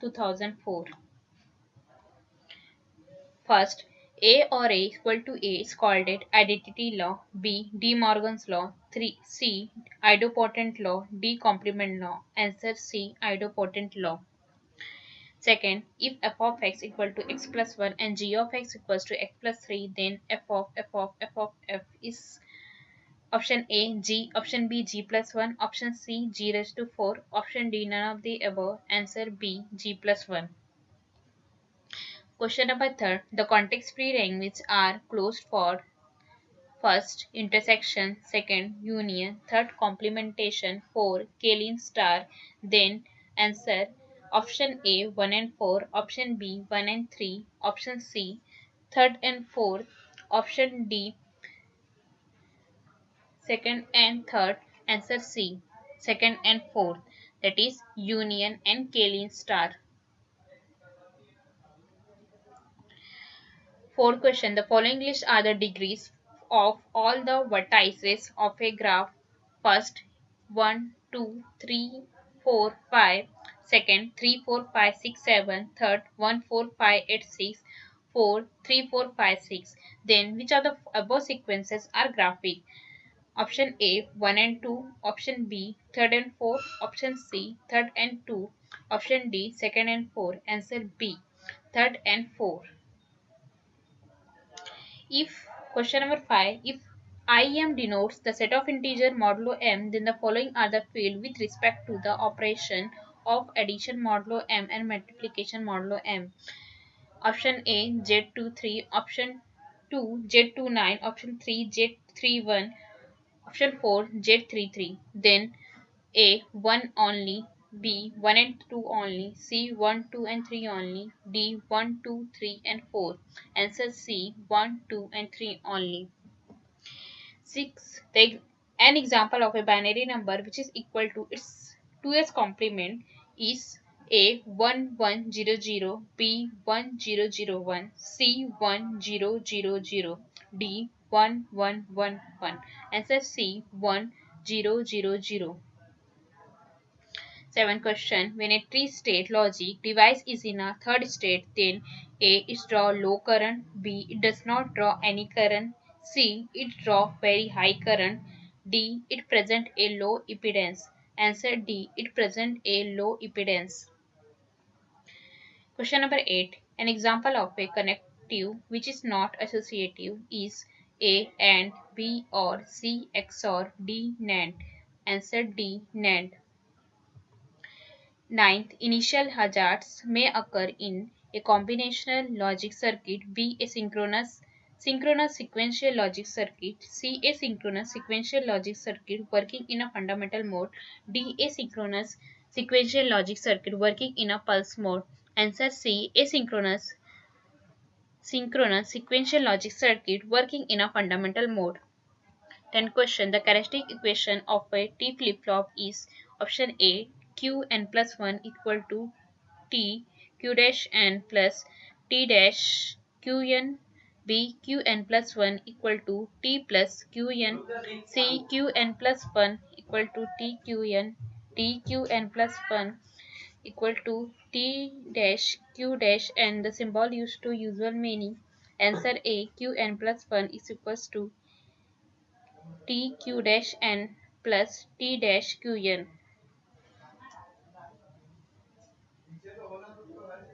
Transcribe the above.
2004. First, A or A equal to A is called it identity law, B. De Morgan's law, 3. C. Idempotent law, D. complement law. Answer C. Idempotent law. Second, if f of x equal to x plus 1 and g of x equals to x plus 3, then f of f is option A g, option B g plus 1, option C g raised to 4, option D none of the above. Answer B g plus 1. Question number 3. The context-free languages are closed for first, intersection, second, union, third, complementation, 4, Kalin star. Then answer option A 1 and 4, option B 1 and 3, option C 3rd and 4th, option D 2nd and 3rd. Answer C 2nd and 4th, that is union and Kalin star. Fourth question. The following list are the degrees of all the vertices of a graph. First, 1, 2, 3, 4, 5. Second, 3, 4, 5, 6, 7. Third, 1, 4, 5, 8, 6. 4, 3, 4, 5, 6. Then, which of the above sequences are graphic? Option A 1 and 2, option B 3rd and 4, option C 3rd and 2, option D 2nd and 4. Answer B 3rd and 4. If question number 5, if IM denotes the set of integer modulo m, then the following are the field with respect to the operation of addition modulo m and multiplication modulo m. Option A Z23, option 2 Z29, option 3 Z31, option 4 Z33. Then A 1 only, B 1 and 2 only, C 1, 2 and 3 only, D 1, 2, 3 and 4. Answer C 1, 2 and 3 only. 6. An example of a binary number which is equal to its 2's complement is A 1, 1, 0, 0, B 1, 0, 0, 1, C 1, 0, 0, 0, D 1, 1, 1, 1. Answer C 1, 0, 0, 0. 7. Question. When a three-state logic device is in a third state, then A. It draws low current, B. It does not draw any current, C. It draws very high current, D. It presents a low impedance. Answer D. It presents a low impedance. Question number 8. An example of a connective which is not associative is A and B or C XOR D NAND. Answer D NAND. 9th, initial hazards may occur in a combinational logic circuit, B a synchronous sequential logic circuit, C a synchronous sequential logic circuit working in a fundamental mode, D a synchronous sequential logic circuit working in a pulse mode. Answer C asynchronous sequential logic circuit working in a fundamental mode. 10 question. The characteristic equation of a T flip-flop is option A q n plus 1 equal to T q dash n plus T dash q n, B q n plus 1 equal to T plus q n, C q n plus 1 equal to T q n, D q n plus 1 equal to T dash q dash n. The symbol used to usual meaning. Answer A q n plus 1 is equals to T q dash n plus T dash q n.